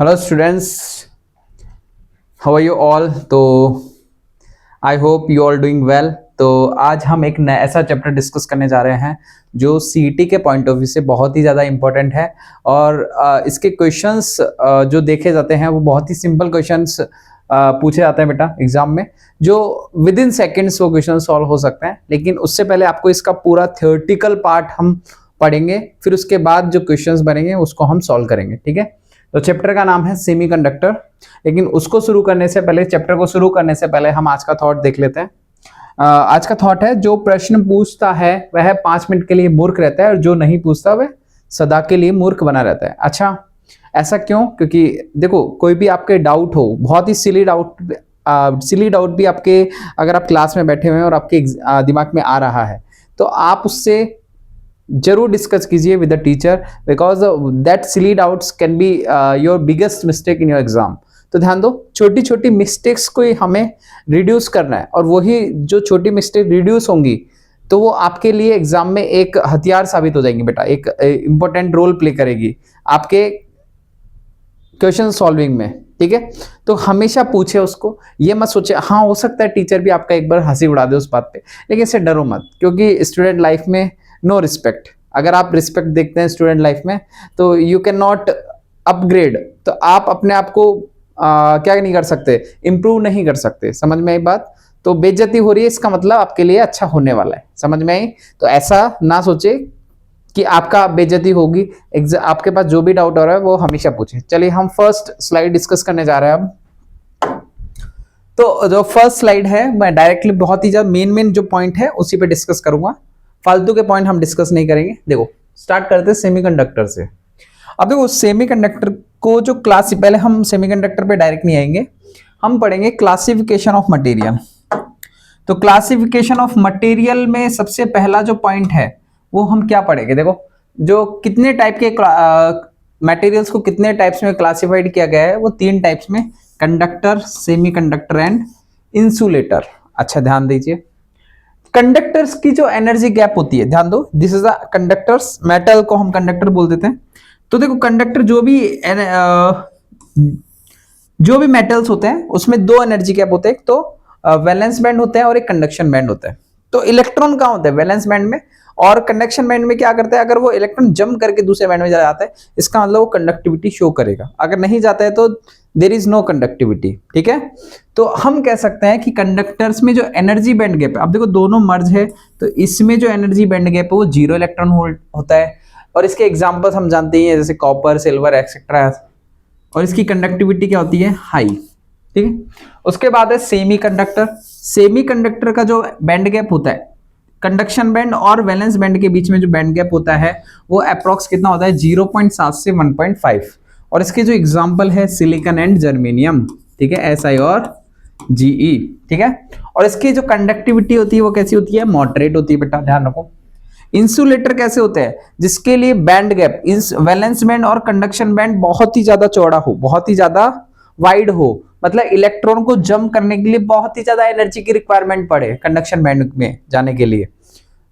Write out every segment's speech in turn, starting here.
Hello students, how are you all. तो I hope you all doing well. तो आज हम एक नया ऐसा चैप्टर डिस्कस करने जा रहे हैं जो सीईटी के पॉइंट ऑफ व्यू से बहुत ही ज़्यादा इंपॉर्टेंट है। और इसके क्वेश्चंस जो देखे जाते हैं वो बहुत ही सिंपल क्वेश्चंस पूछे जाते हैं बेटा एग्जाम में, जो विद इन सेकेंड्स वो क्वेश्चन सॉल्व हो सकते हैं। लेकिन उससे पहले आपको इसका पूरा थियोरेटिकल पार्ट हम पढ़ेंगे, फिर उसके बाद जो क्वेश्चंस बनेंगे उसको हम सॉल्व करेंगे। ठीक है, तो चैप्टर का नाम है सेमीकंडक्टर। लेकिन उसको शुरू करने से पहले, चैप्टर को शुरू करने से पहले हम आज का थॉट देख लेते हैं। आज का थॉट है, जो प्रश्न पूछता है वह 5 मिनट के लिए मूर्ख रहता है और जो नहीं पूछता वह सदा के लिए मूर्ख बना रहता है। अच्छा, ऐसा क्यों? क्योंकि देखो, कोई भी आपके डाउट हो, बहुत ही सिली डाउट भी आपके, अगर आप क्लास में बैठे हुए हैं और आपके दिमाग में आ रहा है तो आप उससे जरूर डिस्कस कीजिए with the teacher, because that silly doubts can be your biggest mistake in your exam. तो ध्यान दो, छोटी छोटी मिस्टेक्स को ही हमें रिड्यूस करना है, और वही जो छोटी मिस्टेक रिड्यूस होंगी तो वो आपके लिए एग्जाम में एक हथियार साबित हो जाएंगी बेटा, एक इंपॉर्टेंट रोल प्ले करेगी आपके क्वेश्चन सॉल्विंग में। ठीक है, तो हमेशा पूछे उसको, ये मत सोचे हाँ हो सकता है टीचर भी आपका एक बार हंसी उड़ा दे उस बात पे, लेकिन इससे डरो मत, क्योंकि स्टूडेंट लाइफ में नो रिस्पेक्ट। अगर आप रिस्पेक्ट देखते हैं स्टूडेंट लाइफ में तो यू कैन नॉट अपग्रेड, तो आप अपने आप को क्या नहीं कर सकते, इंप्रूव नहीं कर सकते। समझ में आई बात? तो बेइज्जती हो रही है, इसका मतलब आपके लिए अच्छा होने वाला है। समझ में आई? तो ऐसा ना सोचे कि आपका बेइज्जती होगी। आपके पास जो भी डाउट हो रहा है वो हमेशा पूछे। चलिए हम फर्स्ट स्लाइड डिस्कस करने जा रहे हैं अब। तो जो फर्स्ट स्लाइड है, मैं डायरेक्टली बहुत ही ज्यादा मेन जो पॉइंट है उसी पे डिस्कस करूंगा, फालतू के पॉइंट हम डिस्कस नहीं करेंगे। देखो, स्टार्ट करते हैं सेमीकंडक्टर से। अब देखो, सेमीकंडक्टर को जो क्लास, पहले हम सेमीकंडक्टर पे डायरेक्ट नहीं आएंगे, हम पढ़ेंगे क्लासिफिकेशन ऑफ मटेरियल। तो क्लासिफिकेशन ऑफ मटेरियल में सबसे पहला जो पॉइंट है वो हम क्या पढ़ेंगे? देखो, जो कितने टाइप के मटेरियल्स को कितने टाइप्स में क्लासिफाइड किया गया है, वो 3 टाइप्स में, कंडक्टर, सेमीकंडक्टर एंड इंसुलेटर। अच्छा ध्यान दीजिए, कंडक्टर्स की जो एनर्जी गैप होती है, ध्यान दो, this is a conductors, metal को हम कंडक्टर बोल देते हैं। तो देखो, कंडक्टर जो भी मेटल्स होते हैं उसमें 2 एनर्जी गैप होते हैं, एक तो वैलेंस बैंड होता है और एक कंडक्शन बैंड होता है। तो इलेक्ट्रॉन कहाँ होता है? वैलेंस बैंड में। और कंडक्शन बैंड में क्या करता है, अगर वो इलेक्ट्रॉन जंप करके दूसरे बैंड में जा जाता है, इसका मतलब वो कंडक्टिविटी शो करेगा। अगर नहीं जाता है तो देयर इज नो कंडक्टिविटी। ठीक है, तो हम कह सकते हैं कि कंडक्टर्स में जो एनर्जी बैंड गैप है, अब देखो दोनों मर्ज है तो इसमें जो एनर्जी बैंड गैप है वो 0 इलेक्ट्रॉन वोल्ट होता है। और इसके एग्जांपल्स हम जानते ही हैं, जैसे कॉपर, सिल्वर एक्सेट्रा। और इसकी कंडक्टिविटी क्या होती है? हाई। ठीक है, उसके बाद है सेमीकंडक्टर। सेमीकंडक्टर का जो बैंड गैप होता है, कंडक्शन बैंड और वैलेंस बैंड के बीच में जो बैंड गैप होता है वो अप्रोक्स कितना होता है? 0.7 से 1.5। और इसके जो एग्जांपल है, सिलिकॉन एंड जर्मेनियम। ठीक है, SI और GE। ठीक है, और इसकी जो कंडक्टिविटी होती है वो कैसी होती है? मॉडरेट होती है बेटा, ध्यान रखो। इंसुलेटर कैसे होते हैं? जिसके लिए बैंड गैप, वैलेंस बैंड और कंडक्शन बैंड बहुत ही ज्यादा चौड़ा हो, बहुत ही ज्यादा वाइड हो, मतलब इलेक्ट्रॉन को जंप करने के लिए बहुत ही ज्यादा एनर्जी की रिक्वायरमेंट पड़े कंडक्शन बैंड में जाने के लिए।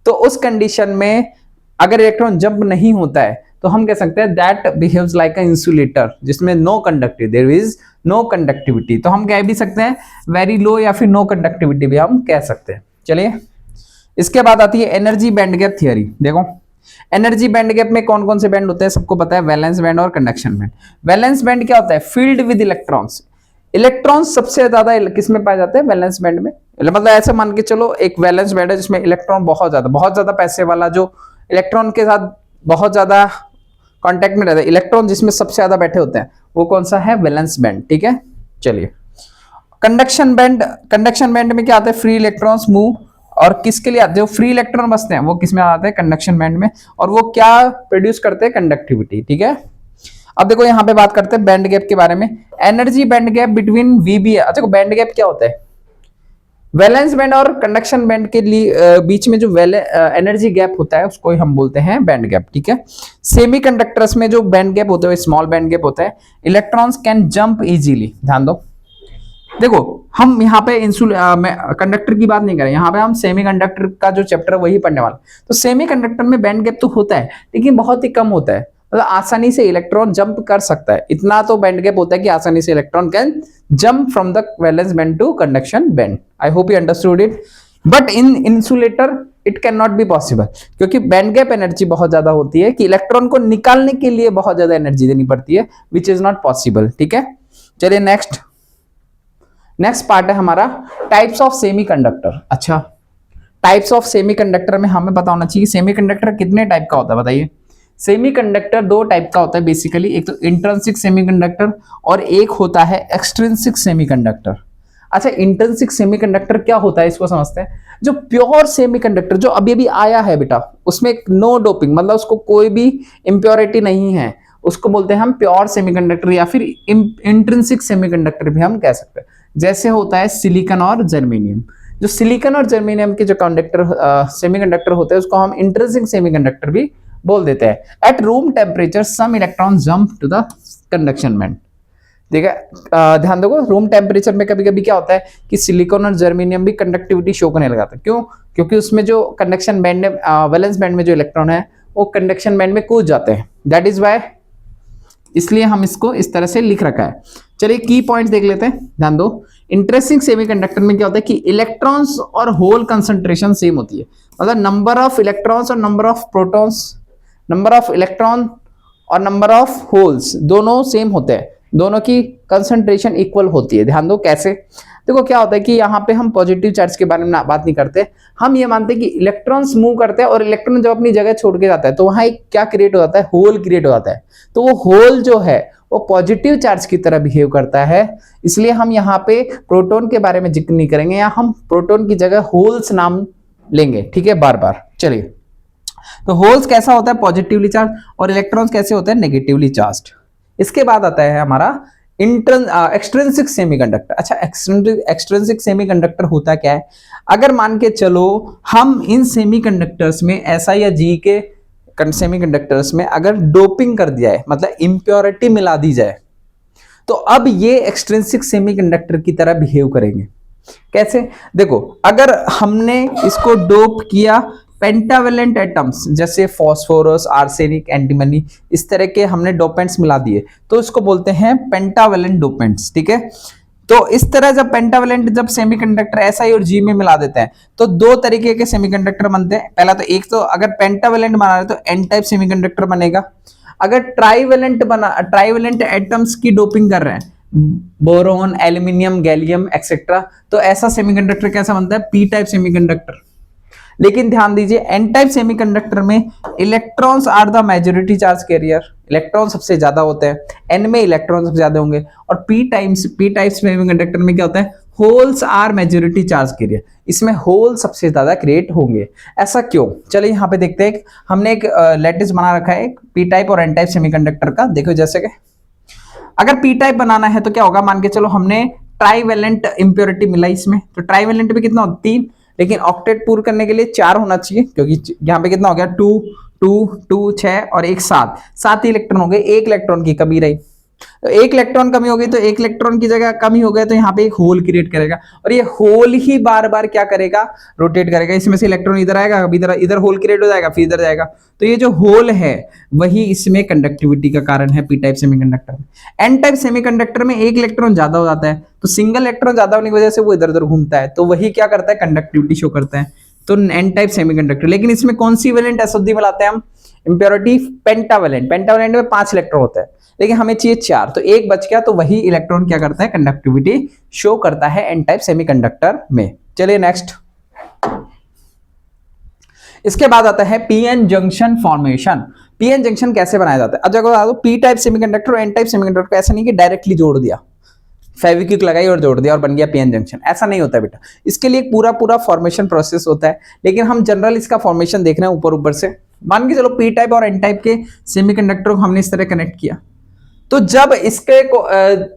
तो उस कंडीशन में अगर इलेक्ट्रॉन जंप नहीं होता है तो हम कह सकते हैं that behaves like a insulator, जिसमें no conductivity, there is no conductivity. तो हम कह भी सकते हैं वेरी लो या फिर नो कंडक्टिविटी भी हम कह सकते हैं। चलिए, इसके बाद आती है एनर्जी बैंड गैप थियरी। देखो, एनर्जी बैंड गैप में कौन कौन से बैंड होते हैं सबको पता है, वैलेंस बैंड और कंडक्शन बैंड। वैलेंस बैंड क्या होता है? Field with electrons. इलेक्ट्रॉन्स सबसे ज्यादा किस में पाए जाते हैं? वैलेंस बैंड में। मतलब ऐसे मान के चलो, एक वैलेंस बैंड है जिसमें इलेक्ट्रॉन बहुत ज्यादा पैसे वाला, जो इलेक्ट्रॉन के साथ बहुत ज्यादा कांटेक्ट में रहता है, इलेक्ट्रॉन जिसमें सबसे ज्यादा बैठे होते हैं, वो कौन सा है? Valence band. ठीक है, चलिए, कंडक्शन बैंड। कंडक्शन बैंड में क्या आता है? Free electrons move. और किसके लिए आते हैं? फ्री इलेक्ट्रॉन बसते हैं वो किस में आते हैं? कंडक्शन बैंड में। और वो क्या प्रोड्यूस करते हैं? कंडक्टिविटी। ठीक है, अब देखो यहाँ पे बात करते हैं बैंड गैप के बारे में। Energy band gap between VB। अच्छा, देखो बैंड गैप क्या होता है? वैलेंस बैंड और कंडक्शन बैंड के लिए बीच में जो एनर्जी गैप होता है उसको हम बोलते हैं बैंड गैप। ठीक है, सेमीकंडक्टर्स में जो बैंड गैप होता है स्मॉल बैंड गैप होता है। Electrons can jump easily. ध्यान दो, देखो हम यहाँ पे कंडक्टर की बात नहीं करें, यहाँ पे हम सेमीकंडक्टर का जो चैप्टर वही पढ़ने वाला। तो सेमीकंडक्टर में बैंड गैप तो होता है लेकिन बहुत ही कम होता है, मतलब आसानी से इलेक्ट्रॉन जंप कर सकता है, इतना तो बैंड गैप होता है कि आसानी से electron can jump from the valence band to conduction band. I hope you understood it. But in insulator it can not be possible, क्योंकि बैंड गैप एनर्जी बहुत ज्यादा होती है कि इलेक्ट्रॉन को निकालने के लिए बहुत ज्यादा एनर्जी देनी पड़ती है, विच इज नॉट पॉसिबल। ठीक है, चलिए नेक्स्ट पार्ट है हमारा टाइप्स ऑफ सेमीकंडक्टर। अच्छा, टाइप्स ऑफ सेमीकंडक्टर में हमें पता होना चाहिए सेमीकंडक्टर कितने टाइप का होता है, बताइए। सेमीकंडक्टर दो टाइप का होता है बेसिकली, एक तो इंट्रिंसिक सेमीकंडक्टर और एक होता है एक्सट्रिंसिक सेमीकंडक्टर। अच्छा, इंट्रिंसिक सेमीकंडक्टर क्या होता है इसको समझते हैं। जो प्योर सेमीकंडक्टर जो अभी अभी आया है बेटा, उसमें नो डोपिंग, मतलब उसको कोई भी इंप्योरिटी नहीं है, उसको बोलते हैं हम प्योर सेमीकंडक्टर या फिर इंट्रिंसिक सेमीकंडक्टर भी हम कह सकते हैं। जैसे होता है सिलिकॉन और जर्मेनियम। जो सिलिकॉन और जर्मेनियम के जो कंडक्टर सेमीकंडक्टर होते हैं उसको हम इंट्रिंसिक सेमीकंडक्टर भी बोल देते हैं। At room temperature some electron jump to the conduction band. ठीक है, ध्यान दो, रूम टेम्परेचर में कभी कभी क्या होता है कि सिलिकॉन और जर्मेनियम भी कंडक्टिविटी शो करने लगाता है। क्यों? क्योंकि उसमें जो कंडक्शन बैंड में वैलेंस बैंड में जो इलेक्ट्रॉन है वो कंडक्शन बैंड में कूद जाते हैं, दैट इज वाई, इसलिए हम इसको इस तरह से लिख रखा है। चलिए की पॉइंट्स देख लेते हैं, ध्यान दो। इंटरेस्टिंग सेमीकंडक्टर में क्या होता है कि इलेक्ट्रॉन्स और होल कंसंट्रेशन सेम होती है, मतलब नंबर ऑफ इलेक्ट्रॉन्स और number of protons, number of electron और नंबर ऑफ होल्स दोनों सेम होते हैं, दोनों की कंसंट्रेशन इक्वल होती है। ध्यान दो कैसे, देखो क्या होता है कि यहाँ पे हम पॉजिटिव चार्ज के बारे में बात नहीं करते, हम ये मानते हैं कि इलेक्ट्रॉन्स मूव करते हैं और इलेक्ट्रॉन जब अपनी जगह छोड़ के जाता है तो वहां एक क्या क्रिएट हो जाता है, होल क्रिएट हो जाता है। तो वो होल जो है वो पॉजिटिव चार्ज की तरह बिहेव करता है, इसलिए हम यहाँ पे प्रोटॉन के बारे में जिक्र नहीं करेंगे, या हम प्रोटॉन की जगह होल्स नाम लेंगे। ठीक है, बार बार। चलिए, तो होल्स कैसा होता है, पॉजिटिवली चार्ज, और इलेक्ट्रॉन्स कैसे होते हैं, नेगेटिवली चार्ज। इसके बाद आता है हमारा एक्सट्रिंसिक सेमीकंडक्टर। अच्छा, एक्सट्रिंसिक सेमीकंडक्टर होता क्या है, अगर मान के चलो हम इन सेमीकंडक्टर्स में SI या G के सेमीकंडक्टर्स में अगर डोपिंग कर दिया है, मतलब इंप्योरिटी मिला दी जाए, तो अब ये एक्सट्रिंसिक सेमीकंडक्टर की तरह बिहेव करेंगे। कैसे, देखो अगर हमने इसको डोप किया पेंटावेलेंट एटम्स जैसे फास्फोरस, आर्सेनिक, एंटीमनी, इस तरह के हमने डोपेंट्स मिला दिए तो इसको बोलते हैं पेंटावेलेंट डोपेंट्स। ठीक है, तो इस तरह जब पेंटावेलेंट जब सेमीकंडक्टर SI और G में मिला देते हैं तो दो तरीके के सेमीकंडक्टर बनते हैं। पहला तो एक तो अगर पेंटावेलेंट बना रहे तो एन टाइप सेमीकंडक्टर बनेगा। अगर ट्राइवेलेंट एटम्स की डोपिंग कर रहे हैं, बोरोन, एल्यूमिनियम, गैलियम एक्सेट्रा, तो ऐसा सेमीकंडक्टर कैसा बनता है, P टाइप सेमीकंडक्टर। लेकिन ध्यान दीजिए एन टाइप सेमीकंडक्टर में electrons are the majority charge carrier, electron सबसे ज्यादा होते हैं, एन में इलेक्ट्रॉन सबसे ज्यादा होंगे, और पी टाइप सेमीकंडक्टर में क्या होता है, holes are majority charge carrier, इसमें होल सबसे ज्यादा क्रिएट होंगे। ऐसा क्यों, चलिए यहाँ पे देखते हैं। हमने एक लैटिस बना रखा है पी टाइप और एन टाइप सेमीकंडक्टर का। देखो जैसे कि अगर पी टाइप बनाना है तो क्या होगा, मान के चलो हमने ट्राइवेलेंट इंप्योरिटी मिला इसमें, तो ट्राइवेलेंट में कितना होता है, 3, लेकिन ऑक्टेट पूर्ण करने के लिए 4 होना चाहिए, क्योंकि यहाँ पे कितना हो गया, 2 2 2 6 और एक 7 इलेक्ट्रॉन हो गए, एक इलेक्ट्रॉन की कमी रही, तो एक इलेक्ट्रॉन कमी हो गई, तो एक इलेक्ट्रॉन की जगह कमी हो गया, तो यहाँ पे एक होल क्रिएट करेगा, और ये होल ही बार बार क्या करेगा, रोटेट करेगा, इसमें से इलेक्ट्रॉन इधर आएगा, कभी इधर होल क्रिएट हो जाएगा, फिर इधर जाएगा, तो ये जो होल है वही इसमें कंडक्टिविटी का कारण है पी टाइप सेमीकंडक्टर में। एन टाइप सेमीकंडक्टर में एक इलेक्ट्रॉन ज्यादा हो जाता है, तो सिंगल इलेक्ट्रॉन ज्यादा होने की वजह से वो इधर उधर घूमता है, तो वही क्या करता है, कंडक्टिविटी शो करता है, तो एन टाइप सेमीकंडक्टर। लेकिन इसमें कौन सी वैलेंट अशुद्धि मिलाते हैं हम, इंप्योरिटी पेंटावेलेंट में 5 इलेक्ट्रॉन होता है, लेकिन हमें चाहिए 4, तो एक बच गया, तो वही इलेक्ट्रॉन क्या करता है, कंडक्टिविटी शो करता है एन टाइप सेमीकंडक्टर में। चलिए नेक्स्ट, इसके बाद आता है PN junction formation. PN junction कैसे बनाया जाता है, अब देखो पी टाइप सेमीकंडक्टर और एन टाइप सेमीकंडक्टर को ऐसा नहीं कि डायरेक्टली जोड़ दिया, फेविक्विक लगाई और जोड़ दिया और बन गया पीएन जंक्शन, ऐसा नहीं होता है बेटा, इसके लिए एक पूरा फॉर्मेशन प्रोसेस होता है। लेकिन हम जनरल इसका फॉर्मेशन देख रहे हैं ऊपर से। मान के चलो पी टाइप और एन टाइप के सेमीकंडक्टर को हमने इस तरह कनेक्ट किया, तो जब इसके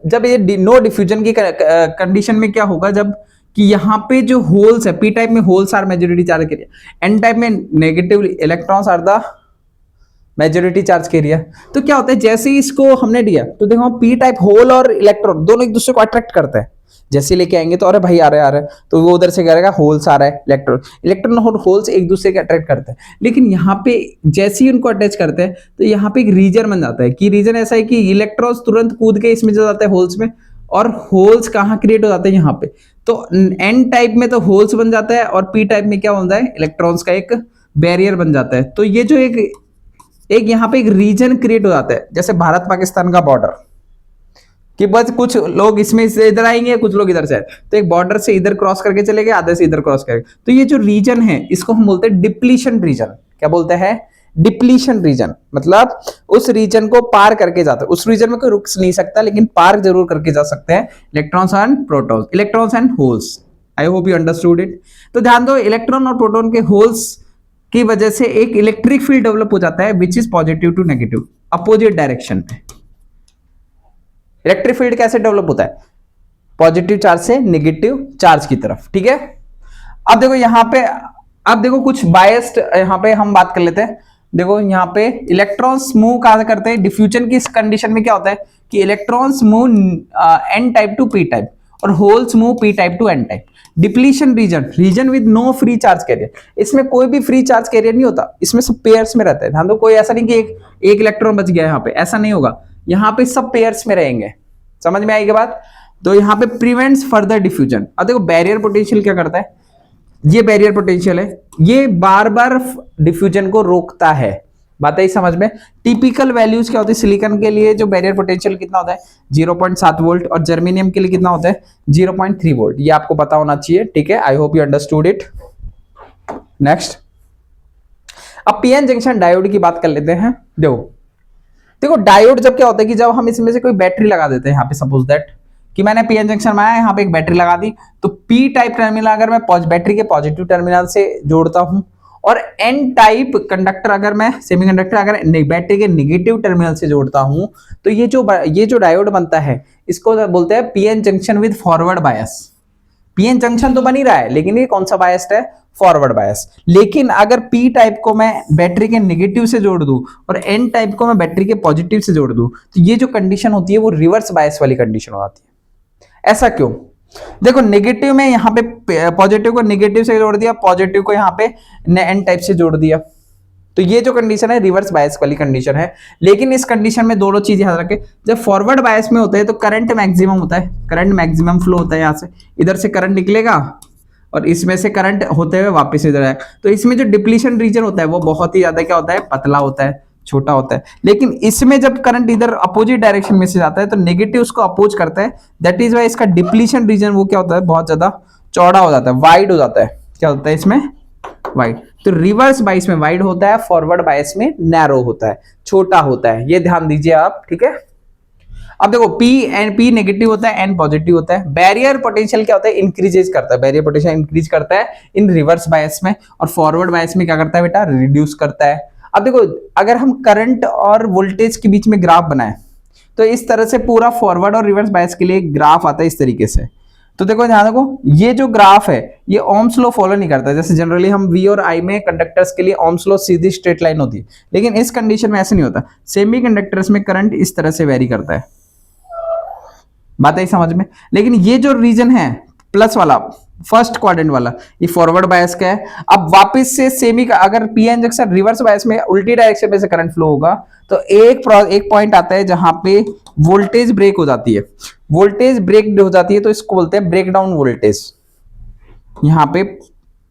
जब ये नो डिफ्यूजन की कंडीशन में क्या होगा, जब कि यहाँ पे जो होल्स है, पी टाइप में holes are majority charge carrier, n type में negative electrons are the majority charge carrier, तो क्या होता है जैसे ही इसको हमने दिया तो देखो पी टाइप होल और इलेक्ट्रॉन दोनों एक दूसरे को अट्रैक्ट करते हैं, जैसे लेके आएंगे तो अरे भाई आ रहा है तो वो उधर से करेगा होल्स आ रहा है, इलेक्ट्रॉन इलेक्ट्रॉन और होल्स एक दूसरे के अट्रैक्ट करते हैं। लेकिन यहाँ पे जैसे ही उनको अटैच करते हैं तो यहाँ पे एक रीजन बन जाता है कि रीजन ऐसा है कि इलेक्ट्रॉन्स तुरंत कूद के इसमें चला जाता है होल्स में, और होल्स कहाँ क्रिएट हो जाते हैं यहाँ पे। तो एन टाइप में तो होल्स बन जाता है और पी टाइप में क्या होता है, इलेक्ट्रॉन्स का एक बैरियर बन जाता है। तो ये जो एक यहाँ पे एक रीजन क्रिएट हो जाता है, जैसे भारत पाकिस्तान का बॉर्डर, कि बस कुछ लोग इसमें से इधर आएंगे, कुछ लोग इधर से आए, तो एक बॉर्डर से इधर क्रॉस करके चले गए, आधे से इधर क्रॉस करके। तो ये जो रीजन है इसको हम बोलते हैं डिप्लीशन रीजन। क्या बोलते हैं, डिप्लीशन रीजन। मतलब उस रीजन को पार करके जाता है, उस रीजन में कोई रुक नहीं सकता लेकिन पार जरूर करके जा सकते हैं electrons and protons, electrons and holes. I hope you understood it. तो ध्यान दो, इलेक्ट्रॉन और प्रोटॉन के होल्स की वजह से एक इलेक्ट्रिक फील्ड डेवलप हो जाता है which is positive to negative, opposite direction में। इलेक्ट्रिक फील्ड कैसे डेवलप होता है, पॉजिटिव चार्ज से नेगेटिव चार्ज की तरफ। ठीक है, अब देखो यहाँ पे, अब देखो कुछ बायस्ड यहाँ पे हम बात कर लेते हैं। देखो यहाँ पे इलेक्ट्रॉन्स मूव कहां करते हैं, डिफ्यूजन की इस कंडीशन में क्या होता है कि electrons move n type to p type और holes move p type to n type. Depletion region, region with no free charge carrier, इसमें कोई भी फ्री चार्ज कैरियर नहीं होता, इसमें सब पेयर्स में रहता है। ध्यान दो, कोई ऐसा नहीं कि एक इलेक्ट्रॉन बच गया यहाँ पे, ऐसा नहीं होगा, यहाँ पे सब पेयर्स में रहेंगे। समझ में आएगी बात। तो यहाँ पे प्रिवेंट्स फर्दर डिफ्यूजन। अब देखो बैरियर पोटेंशियल क्या करता है, ये बैरियर पोटेंशियल है, ये बार बार डिफ्यूजन को रोकता है। बात है समझ में। टिपिकल वैल्यूज क्या होती है, सिलिकॉन के लिए जो बैरियर पोटेंशियल कितना होता है 0.7 वोल्ट और जर्मेनियम के लिए कितना होता है 0.3 वोल्ट। ये आपको पता होना चाहिए। ठीक है, आई hope you understood it. Next, अब पीएन जंक्शन डायोड की बात कर लेते हैं। देखो डायोड जब क्या होता है कि जब हम इसमें से कोई बैटरी लगा देते हैं, यहाँ पे सपोज दैट कि मैंने पीएन जंक्शन में आया, यहाँ पे एक बैटरी लगा दी, तो पी टाइप टर्मिनल अगर मैं बैटरी के पॉजिटिव टर्मिनल से जोड़ता हूं और एन टाइप कंडक्टर अगर मैं सेमीकंडक्टर अगर बैटरी के नेगेटिव टर्मिनल से जोड़ता हूं, तो ये जो डायोड बनता है इसको बोलते हैं PN junction with forward bias. PN junction तो बन ही रहा है लेकिन ये कौन सा बायस्ड है, फॉरवर्ड बायस। लेकिन अगर पी टाइप को मैं बैटरी के नेगेटिव से जोड़ दूं और एन टाइप को मैं बैटरी के पॉजिटिव से जोड़ दूं, तो ये जो कंडीशन होती है वो रिवर्स बायस वाली कंडीशन हो जाती है। ऐसा क्यों, देखो नेगेटिव में यहाँ पे पॉजिटिव को नेगेटिव से जोड़ दिया, पॉजिटिव को यहाँ पे एन टाइप से जोड़ दिया, तो ये जो कंडीशन है रिवर्स बायस वाली कंडीशन है। लेकिन इस कंडीशन में दोनों चीज याद रखें, जब फॉरवर्ड बायस में होता है तो करंट मैक्सिमम होता है, करंट मैक्सिमम फ्लो होता है, यहाँ से इधर से करंट निकलेगा और इसमें से करंट होते हुए वापस इधर आए। तो इसमें जो डिप्लीशन रीजन होता है वो बहुत ही ज्यादा क्या होता है, पतला होता है, छोटा होता है। लेकिन इसमें जब करंट इधर अपोजिट डायरेक्शन में से जाता है तो नेगेटिव उसको अपोज करता है, दैट इज वाई इसका डिप्लीशन रीजन वो क्या होता है, बहुत ज्यादा चौड़ा हो जाता है, वाइड हो जाता है। क्या होता है इसमें, वाइड। तो रिवर्स बायस में वाइड होता है, फॉरवर्ड बायस में नैरो होता है, छोटा होता है। ये ध्यान दीजिए आप। ठीक है, अब देखो पी नेगेटिव होता है, एन पॉजिटिव होता है। बैरियर पोटेंशियल क्या होता है, इंक्रीजेस करता है, बैरियर पोटेंशियल इंक्रीज करता है इन रिवर्स बायस में, और फॉरवर्ड बायस में क्या करता है बेटा, रिड्यूस करता है। अब देखो अगर हम करंट और वोल्टेज के बीच में ग्राफ बनाए तो इस तरह से पूरा फॉरवर्ड और रिवर्स बायस के लिए ग्राफ आता है इस तरीके से। तो देखो ध्यान रखो, ये जो ग्राफ है ये ओम्स लॉ फॉलो नहीं करता। जैसे जनरली हम वी और आई में कंडक्टर्स के लिए ओम्स लॉ सीधी स्ट्रेट लाइन होती है, लेकिन इस कंडीशन में ऐसे नहीं होता। सेमीकंडक्टर्स में करंट इस तरह से वेरी करता है। बात है समझ में। लेकिन ये जो रीजन है प्लस वाला, फर्स्ट क्वाड्रेंट वाला, ये फॉरवर्ड बायस का है। अब वापस से सेमी का अगर पीएन जंक्शन रिवर्स बायस में उल्टी डायरेक्शन में से करंट फ्लो होगा तो एक पॉइंट आता है जहां पे वोल्टेज ब्रेक हो जाती है। वोल्टेज ब्रेक हो जाती है तो इसको बोलते हैं ब्रेक डाउन वोल्टेज। यहां पे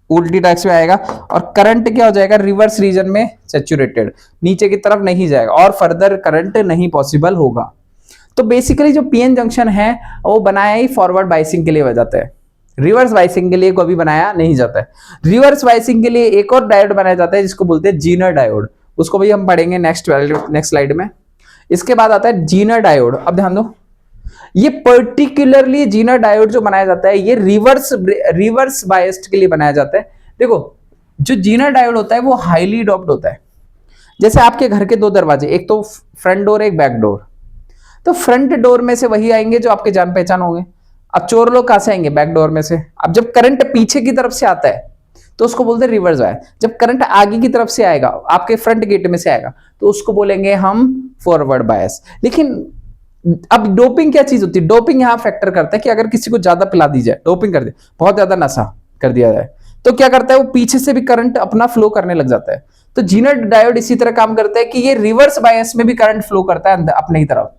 उल्टी डायरेक्शन में आएगा और करंट क्या हो जाएगा, रिवर्स रीजन में सैचुरेटेड, नीचे की तरफ नहीं जाएगा और फर्दर करंट नहीं पॉसिबल होगा। तो बेसिकली जो पीएन जंक्शन है वो बनाया ही फॉरवर्ड बायसिंग के लिए हो जाता है, रिवर्स बायसिंग के लिए कभी बनाया नहीं जाता है। रिवर्स बायसिंग के लिए एक और डायोड बनाया जाता है जिसको बोलते हैं जीनर डायोड, उसको भी हम पढ़ेंगे नेक्स्ट स्लाइड में। इसके बाद आता है जीनर डायोड। अब ध्यान दो, ये पर्टिकुलरली जीनर डायोड जो बनाया जाता है ये रिवर्स बायस्ड के लिए बनाया जाता है। देखो जो जीनर डायोड होता है वो हाईली डोप्ड होता है। जैसे आपके घर के दो दरवाजे, एक तो फ्रंट डोर एक बैक डोर, तो फ्रंट डोर में से वही आएंगे जो आपके जान पहचान होंगे। अब चोर लोग कहां से आएंगे, बैक डोर में से। अब जब करंट पीछे की तरफ से आता है तो उसको बोलते हैं रिवर्स बायस। जब करंट आगे की तरफ से आएगा, आपके फ्रंट गेट में से आएगा, तो उसको बोलेंगे हम फॉरवर्ड बायस। लेकिन अब डोपिंग क्या चीज होती है? डोपिंग यहाँ फैक्टर करता है कि अगर किसी को ज्यादा पिला दी जाए, डोपिंग कर दे, बहुत ज्यादा नशा कर दिया जाए, तो क्या करता है वो पीछे से भी करंट अपना फ्लो करने लग जाता है। तो जीनर डायोड इसी तरह काम करता है कि ये रिवर्स बायस में भी करंट फ्लो करता है अपने ही तरफ।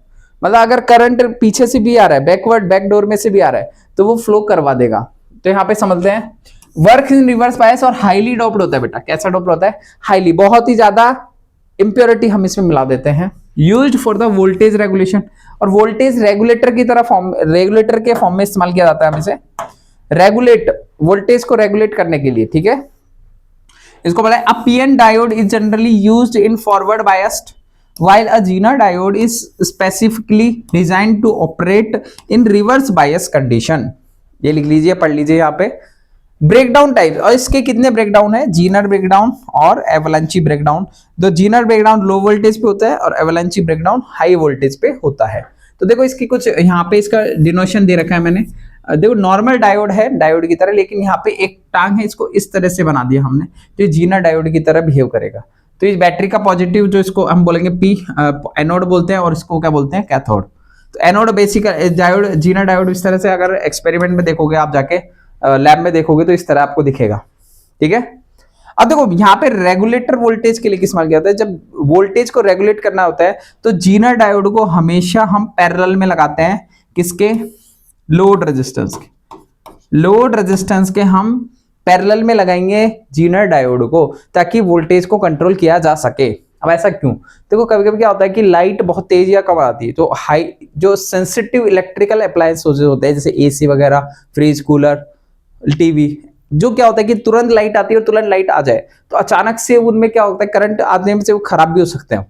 मतलब अगर करंट पीछे से भी आ रहा है, बैकवर्ड बैक डोर में से भी आ रहा है, तो वो फ्लो करवा देगा। तो यहाँ पे समझते हैं वर्क इन रिवर्स बायस और हाईली डोप्ड होता है बेटा। कैसा डोप्ड होता है? हाईली, बहुत ही ज्यादा इंप्योरिटी हम इसमें मिला देते हैं। Used for the voltage regulation, और वोल्टेज रेगुलेटर की तरह रेगुलेटर के फॉर्म में इस्तेमाल किया जाता है हमें से, रेगुलेट, वोल्टेज को रेगुलेट करने के लिए, ठीक है। इसको बोला है अ PN diode is generally used in forward biased while a Zener diode is specifically designed to operate in reverse bias condition। ये लिख लीजिए, पढ़ लीजिए यहाँ पे। ब्रेकडाउन टाइप, और इसके कितने ब्रेकडाउन है? जीनर ब्रेकडाउन और एवलांची ब्रेकडाउन। तो जीनर ब्रेकडाउन लो वोल्टेज पे होता है और एवलांची ब्रेकडाउन हाई वोल्टेज पे होता है। तो देखो इसकी कुछ यहाँ पे इसका डिनोशन दे रखा है मैंने। देखो नॉर्मल डायोड है डायोड की तरह, लेकिन यहाँ पे एक टांग है, इसको इस तरह से बना दिया हमने, तो जीनर डायोड की तरह बिहेव करेगा। तो इस बैटरी का पॉजिटिव जो इसको हम बोलेंगे पी एनोड बोलते हैं, और इसको क्या बोलते हैं? कैथोड। तो anode basic diode, Zener diode इस तरह से, अगर एक्सपेरिमेंट में देखोगे आप जाके लैब में देखोगे तो इस तरह आपको दिखेगा, ठीक है। अब देखो यहाँ पे रेगुलेटर वोल्टेज के लिए इस्तेमाल किया जाता है। जब वोल्टेज को रेगुलेट करना होता है तो जीनर डायोड को हमेशा हम पैरेलल में लगाते हैं। किसके? लोड रेजिस्टेंस के। लोड रेजिस्टेंस के हम पैरेलल में लगाएंगे जीनर डायोड को, ताकि वोल्टेज को कंट्रोल किया जा सके। अब ऐसा क्यों? देखो कभी कभी क्या होता है कि लाइट बहुत तेज या कम आती है, तो हाई जो सेंसिटिव इलेक्ट्रिकल अप्लायंस होते हैं, जैसे एसी वगैरह, फ्रिज, कूलर, टीवी, जो क्या होता है कि तुरंत लाइट आती है और तुरंत लाइट आ जाए, तो अचानक से उनमें क्या होता है, करंट आने से वो खराब भी हो सकते हैं।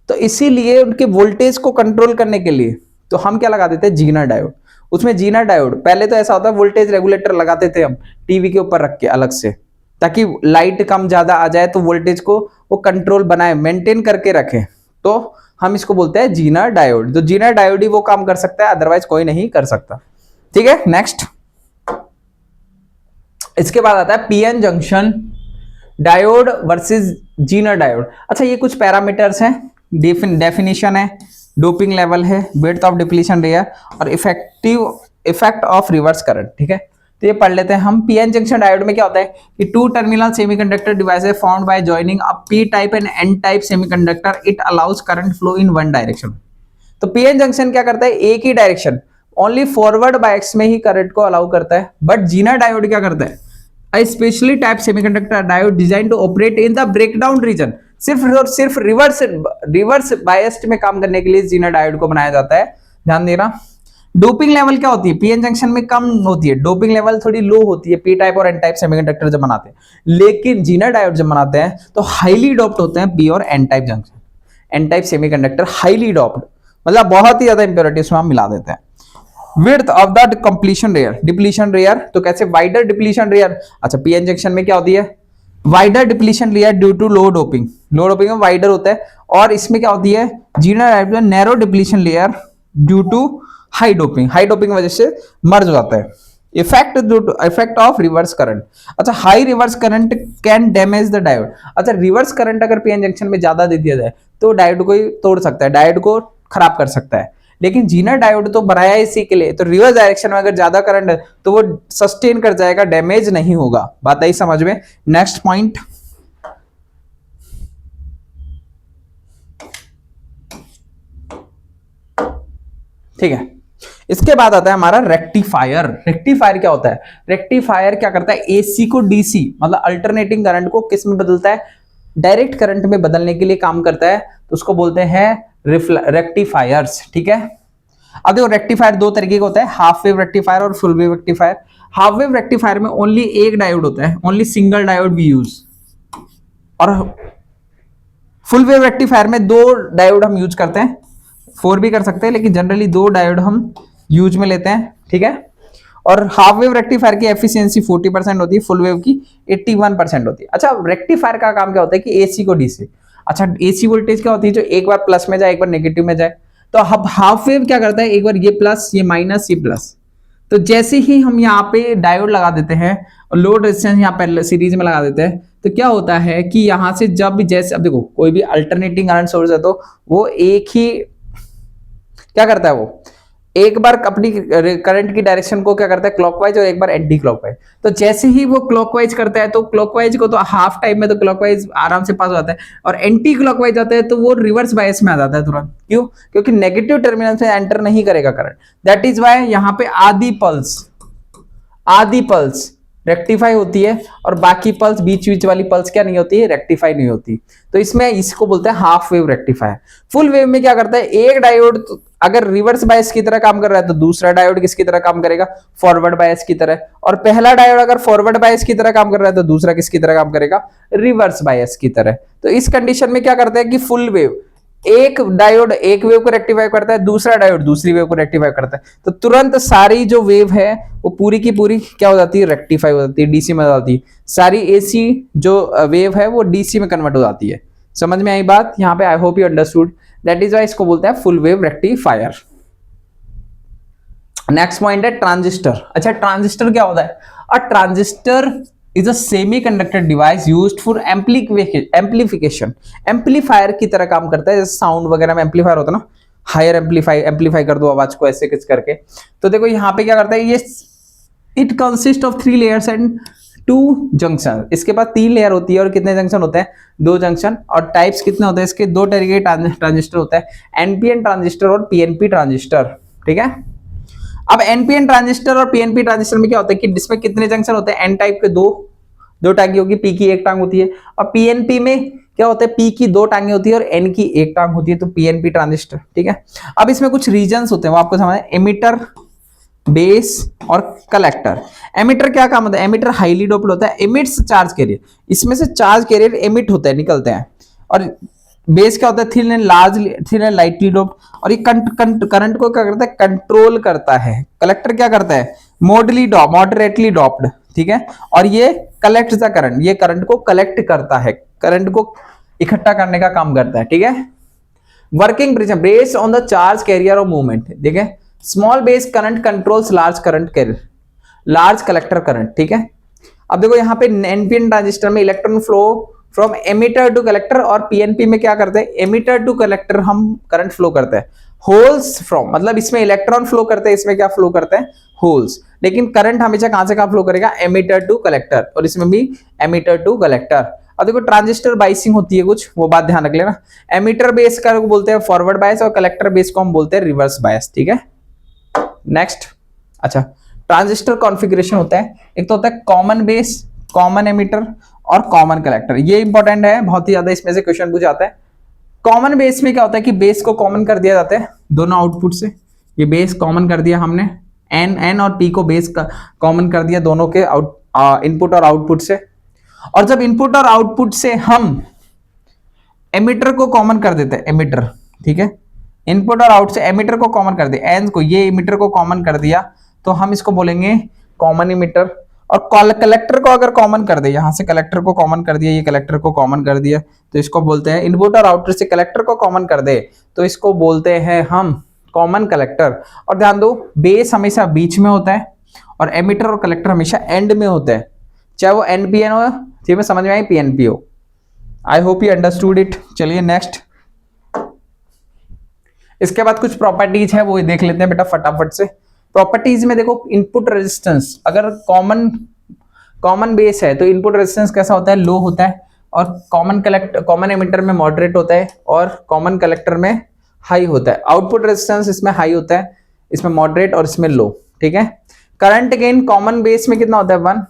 तो इसीलिए उनके वोल्टेज को कंट्रोल करने के लिए तो हम क्या लगा देते हैं? Zener diode. उसमें जीनर डायोड पहले तो ऐसा होता है, वोल्टेज रेगुलेटर लगाते थे हम टीवी के ऊपर रख के अलग से, ताकि लाइट कम ज्यादा आ जाए तो वोल्टेज को वो कंट्रोल बनाए, मेंटेन करके रखे। तो हम इसको बोलते हैं जीनर डायोड। तो जीनर डायोड ही वो काम कर सकता है, अदरवाइज कोई नहीं कर सकता, ठीक है। नेक्स्ट, इसके बाद आता है PN junction diode versus Zener diode. अच्छा, ये कुछ पैरामीटर्स हैं, डेफिनेशन है, डोपिंग लेवल है, विड्थ ऑफ डिप्लीशन रेयर, और इफेक्ट ऑफ रिवर्स करंट, ठीक है। तो ये पढ़ लेते हैं हम। पीएन जंक्शन डायोड में क्या होता है कि two terminal semiconductor devices formed by joining a P type and N type semiconductor, it allows current flow in one direction. तो पीएन जंक्शन क्या करता है? एक ही डायरेक्शन, ओनली फॉरवर्ड बायस में ही करंट को अलाउ करता है। बट जीनर डायोड क्या करता है? A specially type semiconductor diode designed to operate in the breakdown region, सिर्फ और सिर्फ रिवर्स बायस्ड में काम करने के लिए जीनर डायोड को बनाया जाता है। ध्यान देना। डोपिंग लेवल क्या होती है? पीएन जंक्शन में कम होती है, डोपिंग लेवल थोड़ी लो होती है पी टाइप और एन टाइप सेमीकंडक्टर जब बनाते हैं, लेकिन जीनर डायोड जब बनाते हैं तो हाईली डोप्ड होते हैं पी और N type junction, N type semiconductor highly doped, मतलब बहुत ही ज्यादा इंप्योरिटी उसमें हम मिला देते हैं। Width of the depletion layer, depletion layer तो कैसे? Wider depletion layer. अच्छा, पीएन जंक्शन में क्या होती है? Wider depletion layer due to low doping, low doping में वाइडर होता है। और इसमें क्या होती है? Zener narrow depletion layer due to high doping, high doping की वजह से मर्ज हो जाता है। Effect of reverse current. अच्छा, high reverse current can damage the diode. अच्छा, रिवर्स करंट अगर पीएन जंक्शन में ज्यादा दे दिया जाए तो डायोड को तोड़ सकता है, डायोड को खराब कर सकता है। लेकिन जीनर डायोड तो बनाया इसी के लिए, तो रिवर्स डायरेक्शन में अगर ज्यादा करंट है तो वो सस्टेन कर जाएगा, डैमेज नहीं होगा। बात आई समझ में? नेक्स्ट पॉइंट, ठीक है। इसके बाद आता है हमारा रेक्टिफायर। रेक्टिफायर क्या होता है? रेक्टिफायर क्या करता है? एसी को डीसी, मतलब अल्टरनेटिंग करंट को किस में बदलता है? डायरेक्ट करंट में बदलने के लिए काम करता है, तो उसको बोलते हैं रेक्टिफायर्स, ठीक है। अब देखो रेक्टिफायर दो तरीके का होता है, हाफ वेव रेक्टिफायर और full wave rectifier. Half wave rectifier में ओनली एक डायोड होता है, only single diode we use, और फुल वेव रेक्टिफायर में दो डायोड हम यूज करते हैं, फोर भी कर सकते हैं, लेकिन जनरली दो डायोड हम यूज में लेते हैं, ठीक है। और हाफ वेव रेक्टिफायर की एफिशिएंसी 40% होती है, फुल वेव की 81% होती है। अच्छा, रेक्टिफायर का काम क्या होता है कि एसी को डीसी। अच्छा, एसी वोल्टेज क्या होती है? जो एक बार प्लस में जाए एक बार नेगेटिव में जाए। तो अब हाफ वेव क्या करता है? एक बार ये प्लस, ये माइनस, ये प्लस। तो जैसे ही हम यहाँ पे डायोड लगा देते हैं और लोड रेजिस्टेंस यहाँ पे सीरीज में लगा देते हैं, तो क्या होता है कि यहाँ से जब जैसे, अब देखो कोई भी अल्टरनेटिंग करंट सोर्स है तो वो एक ही क्या करता है वो, एक बार अपनी करंट की डायरेक्शन को क्या करता है क्लॉकवाइज और एक बार एंटी क्लॉकवाइज। तो जैसे ही वो क्लॉकवाइज करता है तो क्लॉकवाइज को तो हाफ टाइम में तो क्लॉकवाइज आराम से पास हो जाता है, और एंटी क्लॉकवाइज आता है तो वो रिवर्स बायस में आ जाता है तुरंत। क्यों? क्योंकि नेगेटिव टर्मिनल से एंटर नहीं करेगा करंट। दैट इज वाई यहाँ पे आधी पल्स रेक्टिफाई होती है और बाकी पल्स बीच बीच वाली पल्स क्या नहीं होती है, रेक्टिफाई नहीं होती। तो इसमें इसको बोलते हैं half wave rectifier. Full wave में क्या करता है, एक डायोड अगर रिवर्स बायस की तरह काम कर रहा है तो दूसरा डायोड किसकी तरह काम करेगा, फॉरवर्ड बायस की तरह। और पहला डायोड अगर फॉरवर्ड बायस की तरह काम कर रहा है तो दूसरा किसकी तरह काम करेगा, रिवर्स बायस की तरह। तो इस कंडीशन में क्या करता है कि फुल वेव, एक डायोड एक वेव को रेक्टिफाई करता है, दूसरा डायोड दूसरी वेव को रेक्टिफाई करता है, तो तुरंत सारी जो वेव है वो पूरी की पूरी क्या हो जाती है, रेक्टिफाई हो जाती है, डीसी में हो जाती है। सारी एसी जो वेव है वो डीसी में कन्वर्ट हो जाती है। समझ में आई बात? यहाँ पे I hope you understood. That is why इसको बोलते हैं full wave rectifier. Next point है ट्रांजिस्टर। अच्छा, ट्रांजिस्टर क्या होता है? A transistor is a semiconductor device used for amplification। Amplifier की तरह काम करता है, जैसे साउंड वगैरह में एम्पलीफायर होता है ना, हायर एम्पलीफाई कर दो आवाज को ऐसे किस करके। तो देखो यहाँ पे क्या करता है ये, it consist of 3 layers and 2 junction. इसके पास 3 लेयर होती है और कितने जंक्शन होते हैं, 2 जंक्शन। और टाइप्स कितने होते हैं इसके, 2 तरह के ट्रांजिस्टर होता है, एनपीएन ट्रांजिस्टर और पीएनपी ट्रांजिस्टर। ठीक है, अब एनपीएन ट्रांजिस्टर और पीएनपी ट्रांजिस्टर में क्या होता है कि इसमें कितने जंक्शन होते हैं, एन टाइप के दो टांगे होगी, पी की एक टांग होती है। और पीएनपी में क्या होता है, पी की 2 टांगे होती है और एन की एक टांग होती है, तो पीएनपी ट्रांजिस्टर। ठीक है, अब इसमें कुछ रीजन्स होते हैं वो आपको समझ, एमिटर, बेस और कलेक्टर। एमिटर क्या काम होता है, एमिटर हाईली डोप्ड होता है, एमिट्स चार्ज कैरियर, इसमें से चार्ज कैरियर एमिट होते हैं, निकलते हैं। और बेस क्या होता है, थिन एंड लाइटली डोप्ड, और ये करंट को क्या करता है, कंट्रोल करता है। कलेक्टर क्या करता है, मॉडरेटली डोप्ड। ठीक है, और ये कलेक्ट द करंट, ये करंट को कलेक्ट करता है, करंट को इकट्ठा करने का काम करता है। ठीक है, working based on the charge carrier और मूवमेंट। ठीक है, small base current controls large current carrier, large collector current. ठीक है, अब देखो यहाँ पे एनपीएन ट्रांजिस्टर में electron flow from emitter to collector, और पीएनपी में क्या करते हैं, एमिटर टू कलेक्टर हम करंट फ्लो करते हैं। होल्स फ्रॉम मतलब इसमें इलेक्ट्रॉन फ्लो करते हैं, इसमें क्या फ्लो करते हैं, होल्स। लेकिन करंट हमेशा कहां से कहां फ्लो करेगा, एमिटर टू कलेक्टर, और इसमें भी एमिटर टू कलेक्टर। अब देखो ट्रांजिस्टर बाइसिंग होती है कुछ, वो बात ध्यान रख लेना। एमिटर बेस का बोलते हैं फॉरवर्ड बायस और कलेक्टर बेस को हम बोलते हैं रिवर्स बायस। ठीक है, नेक्स्ट। अच्छा, ट्रांजिस्टर कॉन्फ़िगरेशन होता है, एक तो होता है कॉमन बेस, कॉमन एमिटर और कॉमन कलेक्टर। ये इंपॉर्टेंट है, बहुत ही ज्यादा इसमें से क्वेश्चन पूछा जाता है। कॉमन बेस में क्या होता है कि बेस को कॉमन कर दिया जाता है दोनों आउटपुट से, ये बेस कॉमन कर दिया हमने, एन और पी को बेस कॉमन कर दिया दोनों के इनपुट और आउटपुट से। और जब इनपुट और आउटपुट से हम एमिटर को कॉमन कर देते हैं, एमिटर, ठीक है, इनपुट और आउट से एमिटर को कॉमन कर दिया, एन को, ये एमिटर को कॉमन कर दिया, तो हम इसको बोलेंगे कॉमन एमिटर। और कलेक्टर को अगर कॉमन कर दे, यहां से कलेक्टर को कॉमन कर दिया, ये कलेक्टर को कॉमन कर दिया, तो इसको बोलते हैं, इनपुट और आउटपुट से कलेक्टर को कॉमन कर दे तो इसको बोलते हैं हम कॉमन कलेक्टर। और ध्यान दो, बेस हमेशा बीच में होता है और एमिटर और कलेक्टर हमेशा एंड में होता है, चाहे वो एनपीएन हो, ठीक है, समझ में आई, पीएनपी हो। आई होप यू अंडरस्टूड इट। चलिए नेक्स्ट, इसके बाद कुछ प्रॉपर्टीज है वो देख लेते हैं बेटा फटाफट से। प्रॉपर्टीज में देखो, इनपुट रेजिस्टेंस, अगर कॉमन बेस है तो इनपुट रेजिस्टेंस कैसा होता है, लो होता है, और कॉमन एमिटर में मॉडरेट होता है और कॉमन कलेक्टर में हाई होता है। आउटपुट रेजिस्टेंस इसमें हाई होता है, इसमें मॉडरेट और इसमें लो। ठीक है, करंट गेन कॉमन बेस में कितना होता है, 1,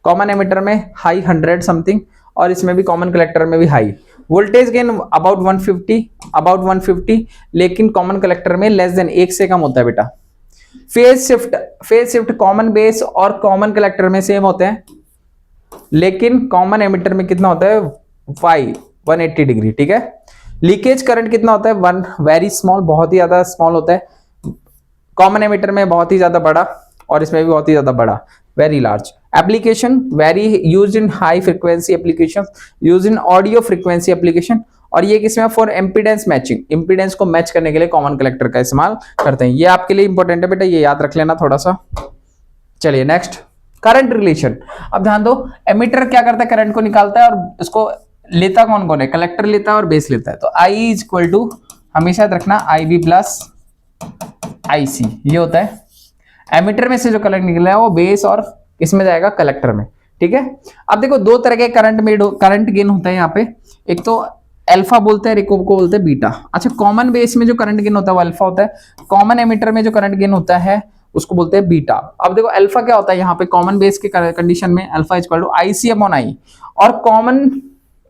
कॉमन एमिटर में हाई 100 समथिंग, और इसमें भी कॉमन कलेक्टर में भी हाई। वोल्टेज गेन अबाउट 150, लेकिन कॉमन कलेक्टर में लेस देन 1 से कम होता है बेटा। फेज शिफ्ट कॉमन बेस और कॉमन कलेक्टर में सेम होते हैं, लेकिन कॉमन एमिटर में कितना होता है, 180 डिग्री। ठीक है, लीकेज करंट कितना होता है, 1, वेरी स्मॉल, बहुत ही ज्यादा स्मॉल होता है। कॉमन एमिटर में बहुत ही ज्यादा बड़ा और इसमें भी बहुत ही ज्यादा बड़ा, very large. Application very used in high frequency application, used in audio frequency application, और ये किसमें, फॉर एम्पीडेंस मैचिंग, एम्पीडेंस को मैच करने के लिए कॉमन कलेक्टर का इस्तेमाल करते हैं। ये आपके लिए इंपॉर्टेंट है बेटा, ये याद रख लेना थोड़ा सा। चलिए नेक्स्ट, करंट रिलेशन। अब ध्यान दो, एमिटर क्या करता है, करंट को निकालता है, और इसको लेता कौन कौन है, कलेक्टर लेता है और बेस लेता है। तो I इज इक्वल टू, हमेशा याद रखना, IB प्लस आईसी ये होता है। एमिटर में से जो करंट निकला है वो बेस और इसमें जाएगा कलेक्टर में, ठीक है। अब देखो दो तरह के करंट गेन होता है यहाँ पे, एक तो अल्फा बोलते हैं, एक को बोलते हैं बीटा। अच्छा, कॉमन बेस में जो करंट गेन होता है वो अल्फा होता है, कॉमन एमिटर में जो करंट गेन होता है उसको बोलते हैं बीटा। अब देखो अल्फा क्या होता है यहाँ पे, कॉमन बेस के कंडीशन में alpha equal to IC upon I, और कॉमन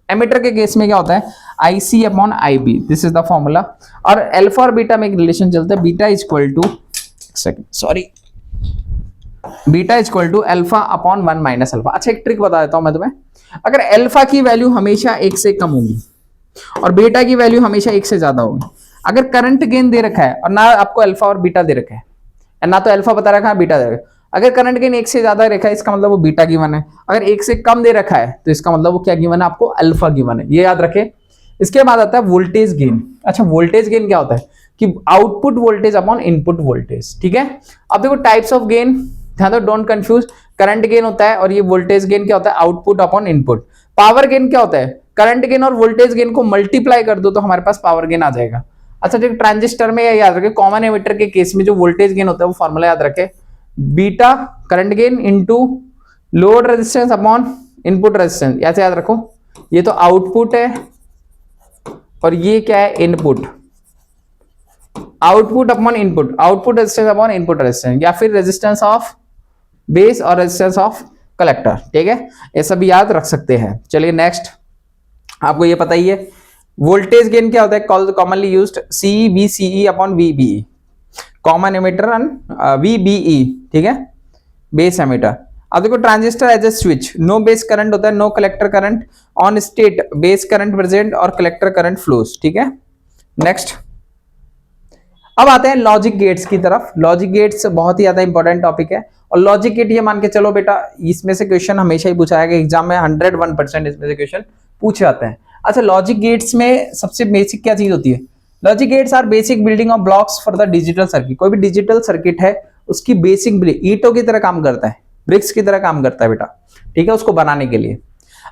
एमिटर के केस में क्या होता है IC upon IB, this is the formula. और अल्फा और बीटा में एक रिलेशन चलता है, beta equal to beta equal to alpha upon 1 minus alpha. अच्छा, एक ट्रिक बता देता हूं मैं तुम्हें, अगर अल्फा की वैल्यू हमेशा 1 से कम होगी और बीटा की वैल्यू हमेशा 1 से ज्यादा होगी, अगर करंट गेन दे रखा है और ना आपको अल्फा और बीटा दे रखा है, ना तो अल्फा बता रखा है बीटा दे रखा है, अगर करंट गेन 1 से ज्यादा रखा है इसका मतलब वो बीटा गिवन है, अगर 1 से कम दे रखा है तो इसका मतलब वो क्या गिवन है, आपको अल्फा गिवन है, ये याद रखे। इसके बाद आता है वोल्टेज गेन। अच्छा, वोल्टेज गेन क्या होता है कि output voltage upon input voltage, ठीक है। अब देखो टाइप्स ऑफ गेन, ध्यान दो, डोंट कंफ्यूज। करंट गेन होता है और ये वोल्टेज गेन क्या होता है, output upon input. Power gain क्या होता है, करंट गेन और वोल्टेज गेन को मल्टीप्लाई कर दो तो हमारे पास पावर गेन आ जाएगा। अच्छा, जो ट्रांजिस्टर में याद रखे, कॉमन एमिटर के केस में जो वोल्टेज गेन होता है वो फॉर्मूला याद रखे, beta current gain into load resistance upon input resistance, ऐसे याद रखो। ये तो आउटपुट है और ये क्या है, input. Output upon input, output resistance upon input resistance, या फिर रेजिस्टेंस ऑफ बेस और रेजिस्टेंस ऑफ कलेक्टर, ठीक है। ये सब याद रख सकते हैं। चलिए नेक्स्ट, आपको ये पता ही है वोल्टेज गेन क्या होता है, commonly used CBCE upon VBE, common emitter and VBE, ठीक है, बेस एमिटर। अब देखो transistor as a switch, no base current होता है, no collector current, on state base current present और कलेक्टर करंट फ्लोज, ठीक है। नेक्स्ट, अब आते हैं लॉजिक गेट्स की तरफ। लॉजिक गेट्स बहुत ही ज्यादा इंपॉर्टेंट टॉपिक है, और लॉजिक गेट ये मान के चलो बेटा, इसमें से क्वेश्चन हमेशा ही पूछा जाएगा एग्जाम में, 101% इसमें से क्वेश्चन पूछे जाते हैं। अच्छा, लॉजिक गेट्स में सबसे बेसिक क्या चीज होती है, logic gates are basic building of blocks for the digital circuit. कोई भी डिजिटल सर्किट है उसकी बेसिक बिल्डिंग ईंटों की तरह काम करता है, ब्रिक्स की तरह काम करता है बेटा, ठीक है, उसको बनाने के लिए।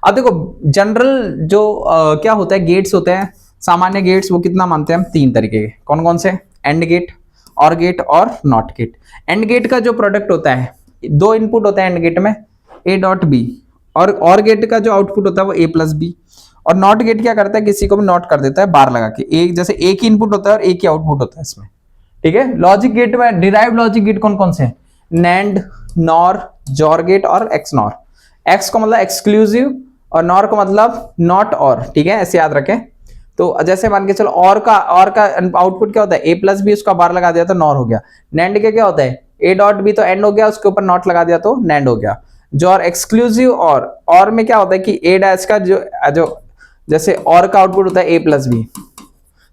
अब देखो जनरल जो क्या होता है, गेट्स होते हैं, सामान्य गेट्स, वो कितना मानते हैं हम, 3 तरीके के। कौन कौन से, एंड गेट, और गेट और नॉट गेट। एंड गेट का जो प्रोडक्ट होता है, 2 इनपुट होता है एंड गेट में, A डॉट बी, और गेट का जो आउटपुट होता है वो A प्लस बी। और नॉट गेट क्या करता है, किसी को भी नॉट कर देता है बार लगा के, एक जैसे एक ही इनपुट होता है और एक ही आउटपुट होता है इसमें, ठीक है। लॉजिक गेट में डिराइव्ड लॉजिक गेट कौन कौन से हैं, नैंड, नॉर, जॉर गेट और एक्स नॉर। एक्स का मतलब एक्सक्लूसिव और नॉर का मतलब नॉट और, ठीक है, ऐसे याद रखें। तो जैसे मान के चलो और का आउटपुट क्या होता है, A प्लस बी, उसका बार लगा दिया तो नॉर हो गया। नैंड के क्या होता है, A डॉट बी तो एंड हो गया, उसके ऊपर नॉट लगा दिया तो नैंड हो गया। जॉर एक्सक्लूसिव और में क्या होता है कि A डैश का जो जैसे और का आउटपुट होता है A प्लस बी,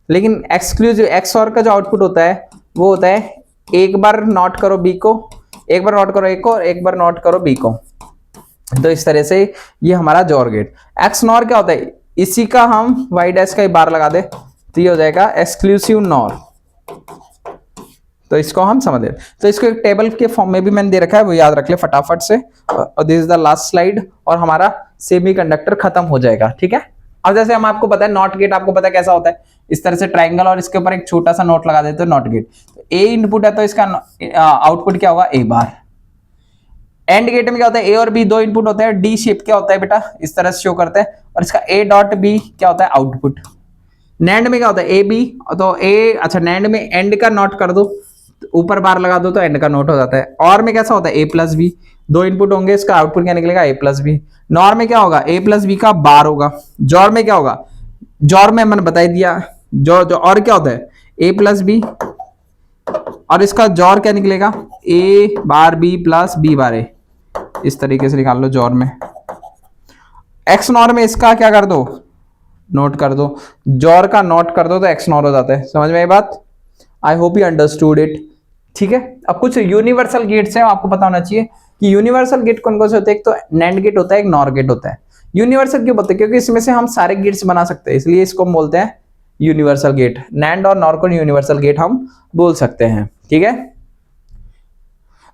लेकिन एक्सक्लूसिव एक्स और का जो आउटपुट होता है वो होता है एक बार नॉट करो बी को, एक बार नॉट करो ए को, एक बार नॉट करो बी को। तो इस तरह से ये हमारा जॉर गेट। एक्स नॉर क्या होता है, इसी का हम वाई डैश का बार लगा दे तो ये हो जाएगा एक्सक्लूसिव नॉर। तो इसको हम समझ लें, तो इसको एक टेबल के फॉर्म में भी मैंने दे रखा है, वो याद रख ले फटाफट से। और this is the last slide, और हमारा सेमीकंडक्टर खत्म हो जाएगा, ठीक है। अब जैसे हम आपको पता है नॉट गेट, आपको पता है कैसा होता है, इस तरह से ट्राइंगल और इसके ऊपर एक छोटा सा नोट लगा देते हैं, नॉट गेट। तो ए इनपुट है तो इसका आउटपुट क्या होगा, ए बार। एंड गेट में क्या होता है, ए और बी 2 इनपुट होते हैं, डी शेप क्या होता है बेटा, इस तरह से शो करते हैं, और इसका ए डॉट बी क्या होता है, आउटपुट। नैंड में क्या होता है, ए बी, तो ए, अच्छा नैंड में एंड का नोट कर दो, ऊपर बार लगा दो तो एंड का नोट हो जाता है। और में कैसा होता है, ए प्लस बी, 2 इनपुट होंगे, इसका आउटपुट क्या निकलेगा, ए प्लस बी। नॉर में क्या होगा, ए प्लस बी का बार होगा। जॉर में क्या होगा, जॉर में मैंने बता दिया, जो और क्या होता है, ए प्लस बी, और इसका जॉर क्या निकलेगा, ए बार बी प्लस बी बार ए, इस तरीके से निकाल लो जॉर में। एक्स नॉर में इसका क्या कर दो, नोट कर दो, जॉर का नोट कर दो तो एक्स नॉर हो जाता है। समझ में आई बात, आई होप यू अंडरस्टूड इट, ठीक है। अब कुछ यूनिवर्सल गेट्स हैं, आपको पता होना चाहिए कि यूनिवर्सल गेट कौन कौन से होते हैं। एक तो नैंड गेट होता है, एक नॉर गेट होता है। यूनिवर्सल क्यों बोलते हैं, क्योंकि इसमें से हम सारे गेट्स बना सकते हैं, इसलिए इसको हम बोलते हैं यूनिवर्सल गेट। नैंड और नॉर को यूनिवर्सल गेट हम बोल सकते हैं, ठीक है।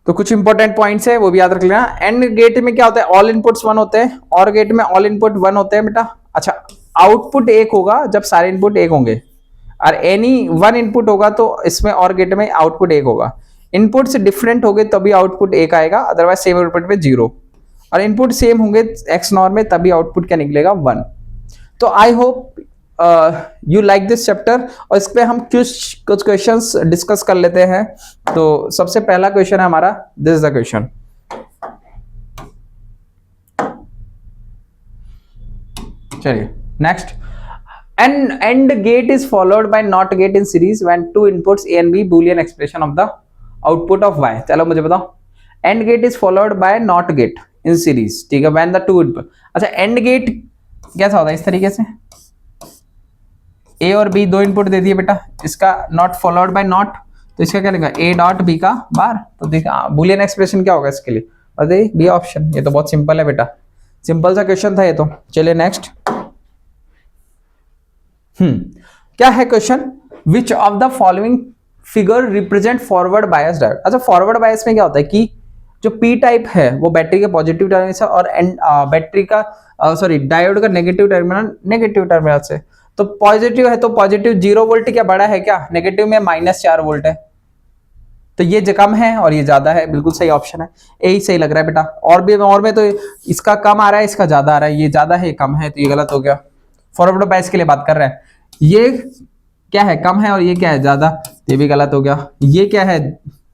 तो कुछ इंपॉर्टेंट पॉइंट्स है वो भी याद रख लेना। एंड गेट में क्या होता है, ऑल इनपुट्स 1 होते हैं, और गेट में ऑल इनपुट 1 होते हैं बेटा। अच्छा, आउटपुट 1 होगा जब सारे इनपुट 1 होंगे, और एनी वन इनपुट होगा तो इसमें और गेट में आउटपुट 1 होगा। इनपुट से डिफरेंट हो गए तभी आउटपुट 1 आएगा, अदरवाइज सेम इनपुट पे 0, और इनपुट सेम होंगे एक्स नॉर में तभी आउटपुट क्या निकलेगा 1। तो I hope you like this chapter, और इस पे हम कुछ क्वेश्चंस डिस्कस कर लेते हैं। तो सबसे पहला क्वेश्चन है हमारा, दिस इज द क्वेश्चन। चलिए next, an AND gate is followed by NOT gate in series when two inputs A and B boolean expression of the output of Y। चलो मुझे बताओ, AND gate is followed by NOT gate in series, ठीक है, when the two input। अच्छा AND gate कैसा होता है, इस तरीके से A और B दो इनपुट दे दिए बेटा, इसका नॉट फॉलोड बाय नॉट, तो इसका क्या लिखा A डॉट B का बार, तो देखा बूलियन एक्सप्रेशन क्या होगा इसके लिए, और देखिए बी ऑप्शन। ये तो बहुत सिंपल है बेटा, सिंपल सा क्वेश्चन था ये तो। चलिए नेक्स्ट, क्या है question, which of the following figure represent forward bias diode. अच्छा फॉरवर्ड बायस में क्या होता है कि जो पी टाइप है वो बैटरी के पॉजिटिव टर्मिनल से और बैटरी का डायोड का नेगेटिव टर्मिनल से। तो पॉजिटिव है तो पॉजिटिव 0 वोल्ट क्या बड़ा है क्या, नेगेटिव में -4 वोल्ट है, तो ये जो कम है और ये ज्यादा है, बिल्कुल सही ऑप्शन है, यही सही लग रहा है बेटा। और में तो इसका कम आ रहा है, इसका ज्यादा आ रहा है, ये ज्यादा है ये कम है, तो ये गलत हो गया। फॉरवर्ड बायस के लिए बात कर रहे हैं, ये क्या है कम है और ये क्या है ज्यादा, ये भी गलत हो गया। ये क्या है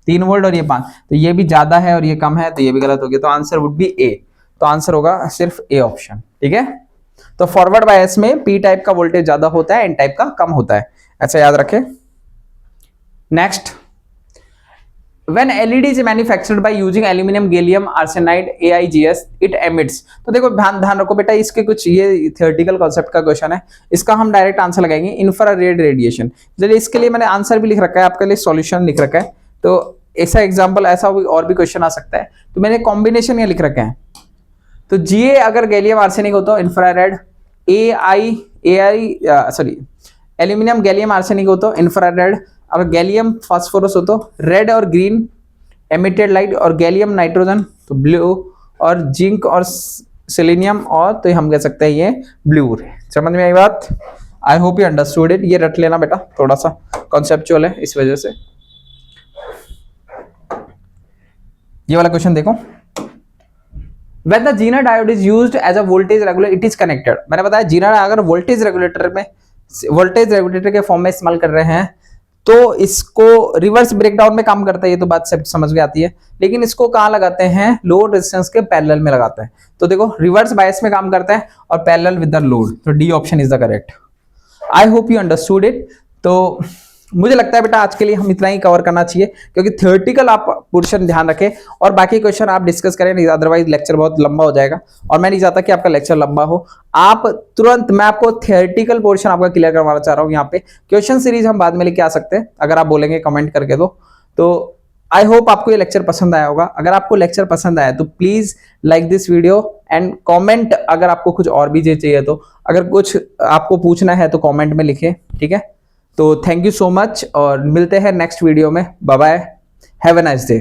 3 वोल्ट और ये 5, तो ये भी ज्यादा है और ये कम है, तो ये भी गलत हो गया। तो आंसर वुड बी ए, तो आंसर होगा सिर्फ ए ऑप्शन, ठीक है। तो फॉरवर्ड बायस में पी टाइप का वोल्टेज ज्यादा होता है, एन टाइप का कम होता है, ऐसा याद रखें। Next, when LED is manufactured by using aluminum gallium arsenide AIGS it emits। तो देखो ध्यान रखो बेटा, इसके कुछ ये थियोरेटिकल कॉन्सेप्ट का क्वेश्चन है, इसका हम डायरेक्ट आंसर लगाएंगे इंफ्रारेड रेडिएशन। चलिए इसके लिए मैंने आंसर भी लिख रखा है, आपके लिए सॉल्यूशन लिख रखा है, तो ऐसा एग्जांपल ऐसा और भी क्वेश्चन आ सकता है, तो मैंने कॉम्बिनेशन ये लिख रखा है। तो GA अगर गैलियम आर्सेनिक हो तो इंफ्रारेड, एल्यूमिनियम गैलियम आर्सेनिक हो तो इंफ्रारेड, और गैलियम फास्फोरस हो तो रेड और ग्रीन एमिटेड लाइट, और गैलियम नाइट्रोजन तो ब्लू, और जिंक और सेलेनियम और तो हम कह सकते हैं ये ब्लू। समझ में आई बात, आई होप यू अंडरस्टूड इट। ये रट लेना बेटा, थोड़ा सा कॉन्सेप्चुअल है इस वजह से। ये वाला क्वेश्चन देखो, when the Zener diode is used as a voltage regulator it is connected। मैंने बताया Zener अगर वोल्टेज रेगुलेटर के फॉर्म में इस्तेमाल कर रहे हैं तो इसको रिवर्स ब्रेकडाउन में काम करता है, ये तो बात समझ में आती है, लेकिन इसको कहाँ लगाते हैं, लोड रेजिस्टेंस के पैरेलल में लगाते हैं। तो देखो रिवर्स बायस में काम करता है और पैरेलल विद द लोड, तो D option is the correct. I hope you understood it. तो मुझे लगता है बेटा आज के लिए हम इतना ही कवर करना चाहिए, क्योंकि थियोरेटिकल आप पोर्शन ध्यान रखें और बाकी क्वेश्चन आप डिस्कस करें, नहीं अदरवाइज लेक्चर बहुत लंबा हो जाएगा, और मैं नहीं चाहता कि आपका लेक्चर लंबा हो। आप तुरंत, मैं आपको थियोरेटिकल पोर्शन आपका क्लियर करवाना चाह रहा हूँ। यहाँ पे क्वेश्चन सीरीज हम बाद में लेके आ सकते हैं, अगर आप बोलेंगे कमेंट करके तो आई होप आपको ये लेक्चर पसंद आया होगा। अगर आपको लेक्चर पसंद आया तो please like this video and comment, अगर आपको कुछ और भी चाहिए तो, अगर कुछ आपको पूछना है तो कमेंट में लिखें, ठीक है। तो थैंक यू सो मच और मिलते हैं नेक्स्ट वीडियो में। Bye bye, have a nice day.